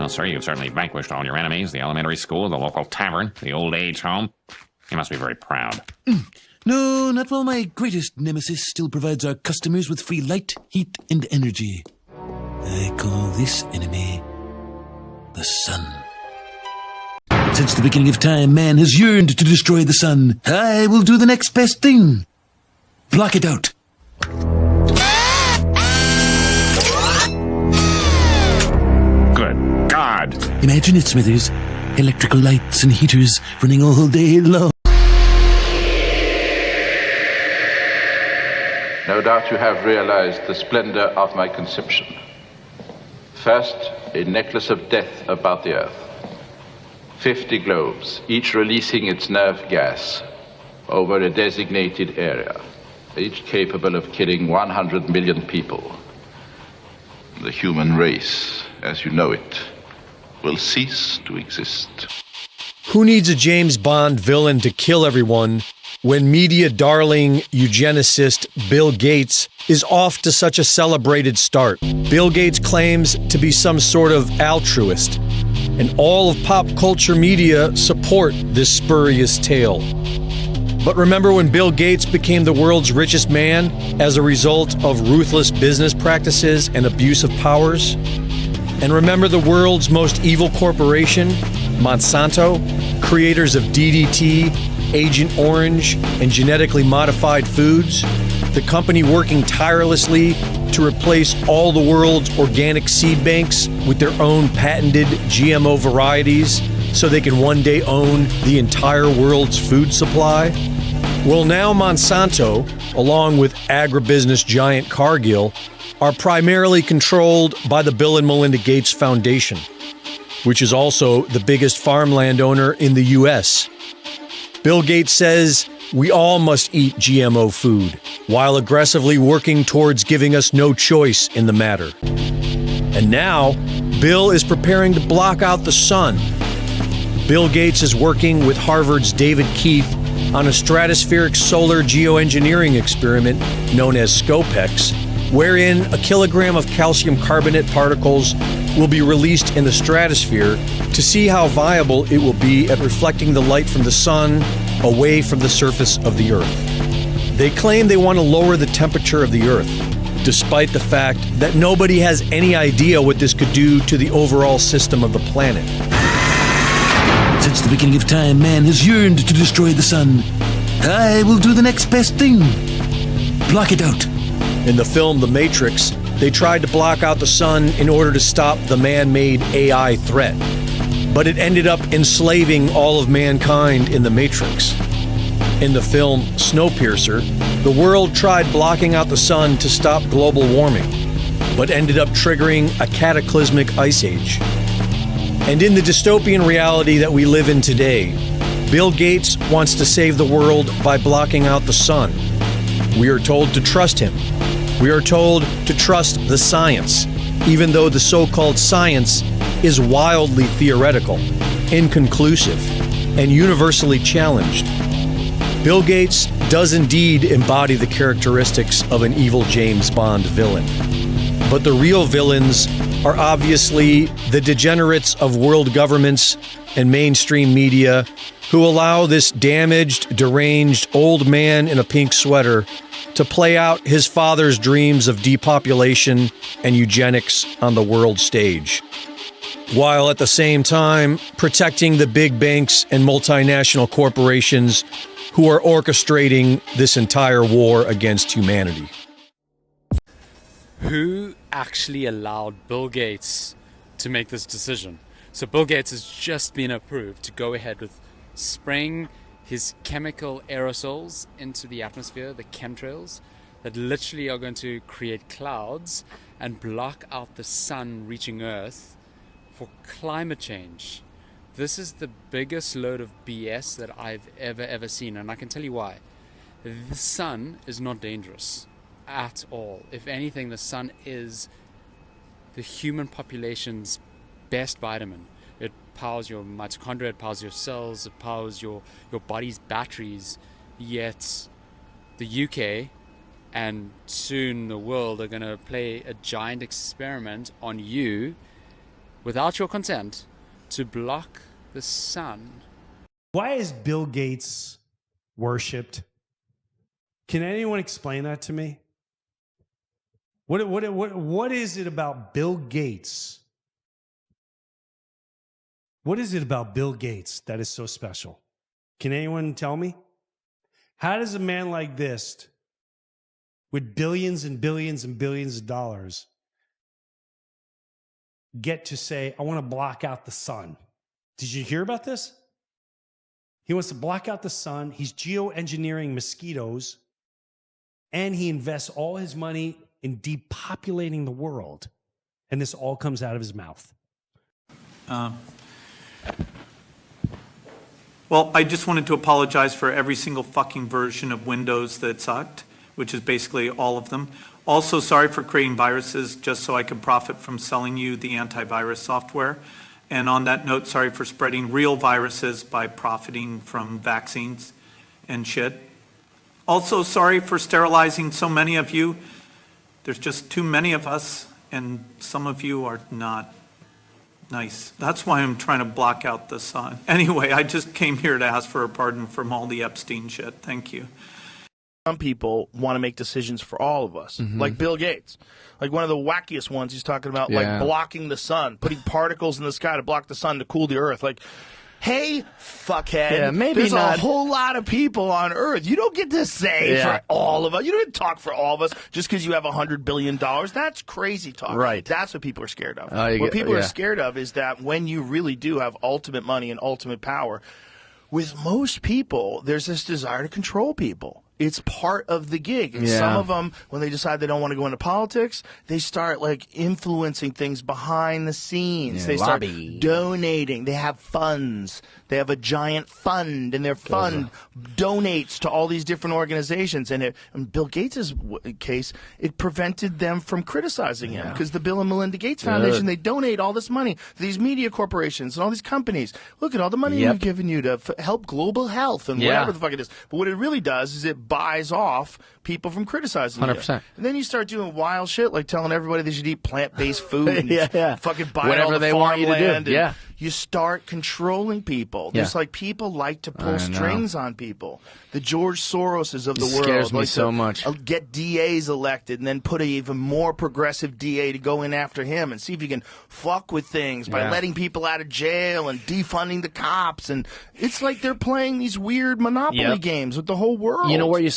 Well, sir, you've certainly vanquished all your enemies, the elementary school, the local tavern, the old age home. You must be very proud. No, not while my greatest nemesis still provides our customers with free light, heat, and energy. I call this enemy the sun. Since the beginning of time, man has yearned to destroy the sun. I will do the next best thing. Block it out. Good God! Imagine it, Smithers. Electrical lights and heaters running all day long. No doubt you have realized the splendor of my conception. First, a necklace of death about the earth. 50 globes, each releasing its nerve gas over a designated area, each capable of killing 100 million people. The human race, as you know it, will cease to exist. Who needs a James Bond villain to kill everyone when media darling eugenicist Bill Gates is off to such a celebrated start? Bill Gates claims to be some sort of altruist, and all of pop culture media support this spurious tale. But remember when Bill Gates became the world's richest man as a result of ruthless business practices and abuse of powers? And remember the world's most evil corporation, Monsanto, creators of DDT, Agent Orange, and genetically modified foods, the company working tirelessly to replace all the world's organic seed banks with their own patented GMO varieties so they can one day own the entire world's food supply? Well, now Monsanto, along with agribusiness giant Cargill, are primarily controlled by the Bill and Melinda Gates Foundation, which is also the biggest farmland owner in the U.S. Bill Gates says we all must eat GMO food, while aggressively working towards giving us no choice in the matter. And now, Bill is preparing to block out the sun. Bill Gates is working with Harvard's David Keith on a stratospheric solar geoengineering experiment known as SCOPEX, wherein a kilogram of calcium carbonate particles will be released in the stratosphere to see how viable it will be at reflecting the light from the sun away from the surface of the Earth. They claim they want to lower the temperature of the Earth, despite the fact that nobody has any idea what this could do to the overall system of the planet. Since the beginning of time, man has yearned to destroy the sun. I will do the next best thing. Block it out. In the film The Matrix, they tried to block out the sun in order to stop the man-made AI threat. But it ended up enslaving all of mankind in the Matrix. In the film Snowpiercer, the world tried blocking out the sun to stop global warming, but ended up triggering a cataclysmic ice age. And in the dystopian reality that we live in today, Bill Gates wants to save the world by blocking out the sun. We are told to trust him. We are told to trust the science, even though the so-called science is wildly theoretical, inconclusive, and universally challenged. Bill Gates does indeed embody the characteristics of an evil James Bond villain. But the real villains are obviously the degenerates of world governments and mainstream media who allow this damaged, deranged old man in a pink sweater to play out his father's dreams of depopulation and eugenics on the world stage, while at the same time protecting the big banks and multinational corporations who are orchestrating this entire war against humanity. Who actually allowed Bill Gates to make this decision? So Bill Gates has just been approved to go ahead with spraying his chemical aerosols into the atmosphere, the chemtrails, that literally are going to create clouds and block out the sun reaching Earth for climate change. This is the biggest load of BS that I've ever seen, and I can tell you why. The sun is not dangerous at all. If anything, the sun is the human population's best vitamin. It powers your mitochondria, it powers your cells, it powers your body's batteries. Yet the UK and soon the world are going to play a giant experiment on you without your consent, to block the sun. Why is Bill Gates worshipped? Can anyone explain that to me? What is it about Bill Gates? What is it about Bill Gates that is so special? Can anyone tell me? How does a man like this, with billions and billions and billions of dollars, get to say, I want to block out the sun? Did you hear about this? He wants to block out the sun. He's geoengineering mosquitoes, and he invests all his money in depopulating the world. And this all comes out of his mouth. Well, I just wanted to apologize for every single fucking version of Windows that sucked, which is basically all of them. Also, sorry for creating viruses just so I could profit from selling you the antivirus software. And on that note, sorry for spreading real viruses by profiting from vaccines and shit. Also, sorry for sterilizing so many of you. There's just too many of us, and some of you are not nice. That's why I'm trying to block out the sun. Anyway, I just came here to ask for a pardon from all the Epstein shit. Thank you. Some people want to make decisions for all of us, like Bill Gates. Like one of the wackiest ones, he's talking about like blocking the sun, putting particles in the sky to block the sun to cool the earth. Like, hey, fuckhead, there's a whole lot of people on Earth. You don't get to say for all of us. You don't get to talk for all of us just because you have $100 billion. That's crazy talk. Right. That's what people are scared of. What people are scared of is that when you really do have ultimate money and ultimate power, with most people, there's this desire to control people. It's part of the gig. And some of them, when they decide they don't want to go into politics, they start like influencing things behind the scenes. They start donating. They have funds. They have a giant fund, and their fund donates to all these different organizations. And in Bill Gates' case, it prevented them from criticizing him because the Bill and Melinda Gates Foundation, they donate all this money to these media corporations and all these companies. Look at all the money we've given you to help global health and whatever the fuck it is. But what it really does is it buys off people from criticizing 100%. you. And then you start doing wild shit like telling everybody they should eat plant-based food and fucking buy whatever all the they want you to do. You start controlling people. There's like people like to pull strings on people. The George Soroses of the world scares me like so to much. Get DAs elected and then put an even more progressive DA to go in after him and see if you can fuck with things by letting people out of jail and defunding the cops. And it's like they're playing these weird monopoly games with the whole world. You know where you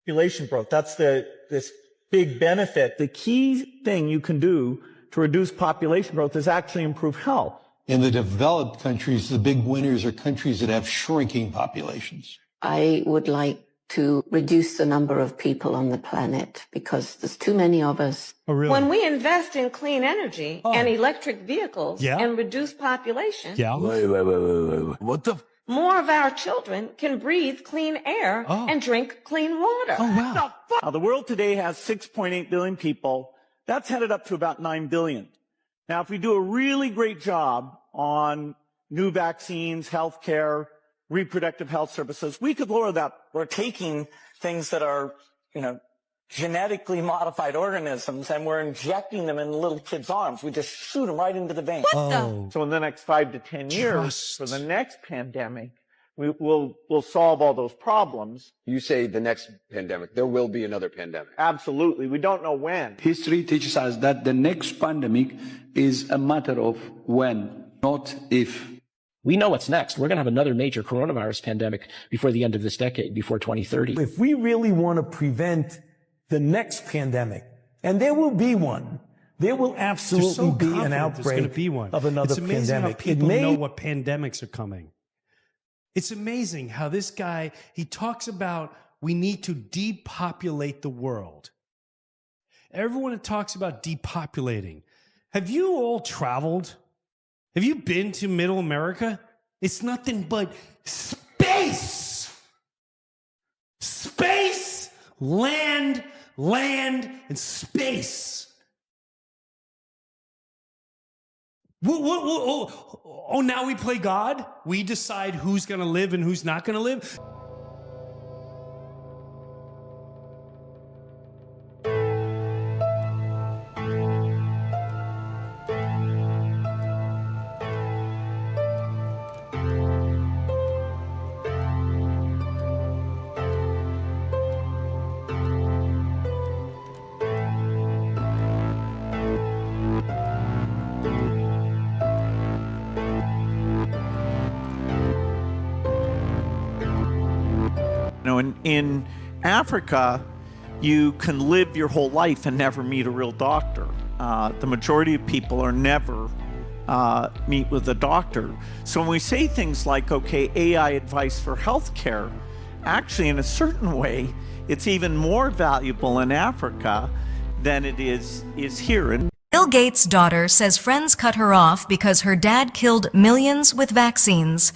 population growth. That's this big benefit. The key thing you can do to reduce population growth is actually improve health. In the developed countries, the big winners are countries that have shrinking populations. I would like to reduce the number of people on the planet because there's too many of us. Oh, really? When we invest in clean energy and electric vehicles and reduce population, Wait. What the? more of our children can breathe clean air and drink clean water. Oh, wow. Now, the world today has 6.8 billion people. That's headed up to about 9 billion. Now, if we do a really great job on new vaccines, healthcare, reproductive health services, we could lower that. We're taking things that are, genetically modified organisms, and we're injecting them in little kids' arms. We just shoot them right into the vein. So in the next 5 to 10 years, for the next pandemic, we'll solve all those problems. You say the next pandemic. There will be another pandemic. Absolutely. We don't know when. History teaches us that the next pandemic is a matter of when, not if. We know what's next. We're going to have another major coronavirus pandemic before the end of this decade, before 2030. If we really want to prevent the next pandemic, and there will be one, there will absolutely be an outbreak of another it's amazing pandemic. How people know what pandemics are coming. It's amazing how this guy, he talks about we need to depopulate the world. Everyone talks about depopulating. Have you all traveled? Have you been to Middle America? It's nothing but space. Space, land, and space. Oh, now we play God? We decide who's going to live and who's not going to live? in Africa, you can live your whole life and never meet a real doctor. The majority of people are never meet with a doctor. So when we say things like, okay, AI advice for healthcare, actually in a certain way, it's even more valuable in Africa than it is here. Bill Gates' daughter says friends cut her off because her dad killed millions with vaccines.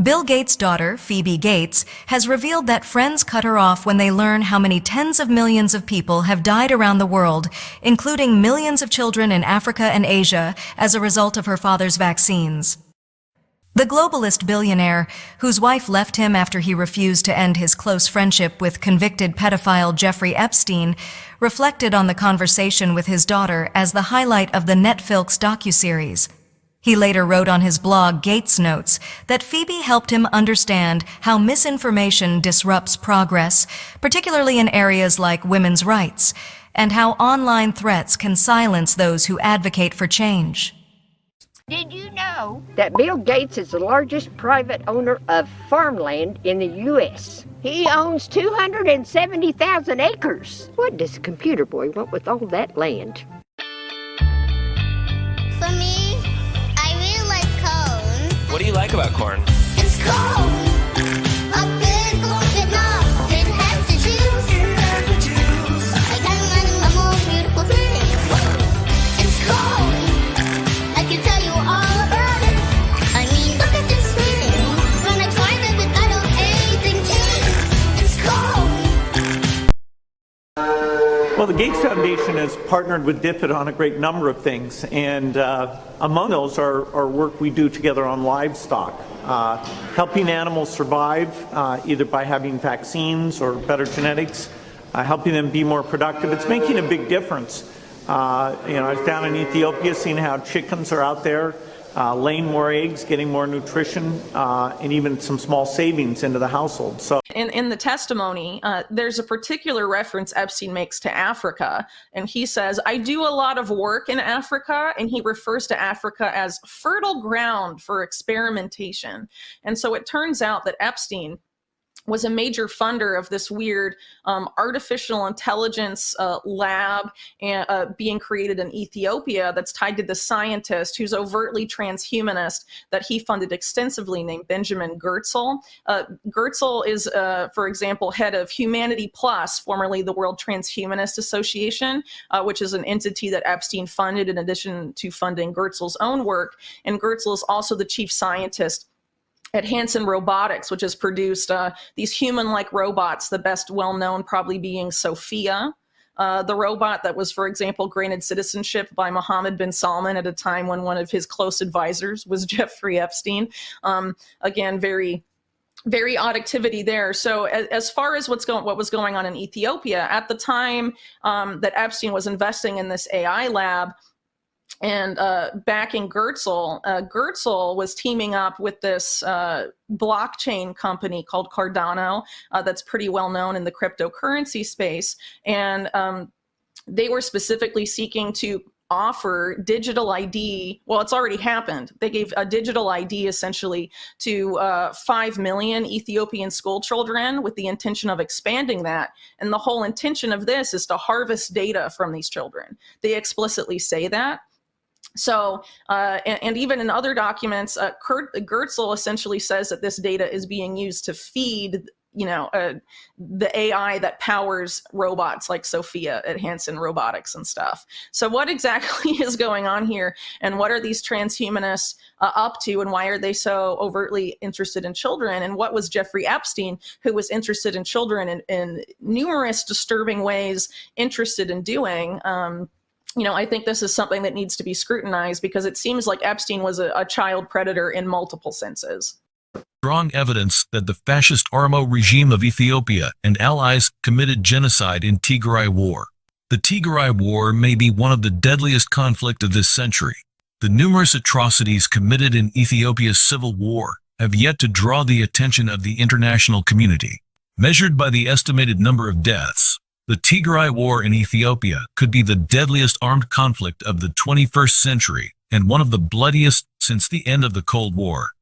Bill Gates' daughter, Phoebe Gates, has revealed that friends cut her off when they learn how many tens of millions of people have died around the world, including millions of children in Africa and Asia, as a result of her father's vaccines. The globalist billionaire, whose wife left him after he refused to end his close friendship with convicted pedophile Jeffrey Epstein, reflected on the conversation with his daughter as the highlight of the Netflix docuseries. He later wrote on his blog, Gates Notes, that Phoebe helped him understand how misinformation disrupts progress, particularly in areas like women's rights, and how online threats can silence those who advocate for change. Did you know that Bill Gates is the largest private owner of farmland in the U.S.? He owns 270,000 acres. What does the computer boy want with all that land? For me, I really like corn. What do you like about corn? It's corn. A big open up. It has to choose. I got a more beautiful thing. It's corn. I can tell you all about it. I mean, look at this thing. When I try it, but I don't anything change. It's corn. Well, the Gates Foundation has partnered with DFID on a great number of things, and among those are work we do together on livestock, helping animals survive either by having vaccines or better genetics, helping them be more productive. It's making a big difference. I was down in Ethiopia seeing how chickens are out there laying more eggs, getting more nutrition, and even some small savings into the household. So, in the testimony, there's a particular reference Epstein makes to Africa, and he says, I do a lot of work in Africa, and he refers to Africa as fertile ground for experimentation. And so it turns out that Epstein was a major funder of this weird artificial intelligence lab being created in Ethiopia that's tied to the scientist who's overtly transhumanist that he funded extensively named Benjamin Goertzel. Goertzel is, for example, head of Humanity Plus, formerly the World Transhumanist Association, which is an entity that Epstein funded in addition to funding Goertzel's own work. And Goertzel is also the chief scientist at Hanson Robotics, which has produced these human-like robots, the best well-known probably being Sophia, the robot that was, for example, granted citizenship by Mohammed bin Salman at a time when one of his close advisors was Jeffrey Epstein. Again, very, very odd activity there. So as far as what was going on in Ethiopia, at the time that Epstein was investing in this AI lab, and backing Goertzel, Goertzel was teaming up with this blockchain company called Cardano that's pretty well known in the cryptocurrency space. And they were specifically seeking to offer digital ID. Well, it's already happened. They gave a digital ID essentially to 5 million Ethiopian school children with the intention of expanding that. And the whole intention of this is to harvest data from these children. They explicitly say that. So, and even in other documents, Goertzel essentially says that this data is being used to feed, the AI that powers robots like Sophia at Hanson Robotics and stuff. So what exactly is going on here, and what are these transhumanists up to, and why are they so overtly interested in children? And what was Jeffrey Epstein, who was interested in children in numerous disturbing ways, interested in doing? I think this is something that needs to be scrutinized because it seems like Epstein was a child predator in multiple senses. Strong evidence that the fascist Oromo regime of Ethiopia and allies committed genocide in Tigray War. The Tigray War may be one of the deadliest conflicts of this century. The numerous atrocities committed in Ethiopia's civil war have yet to draw the attention of the international community. Measured by the estimated number of deaths, the Tigray War in Ethiopia could be the deadliest armed conflict of the 21st century and one of the bloodiest since the end of the Cold War.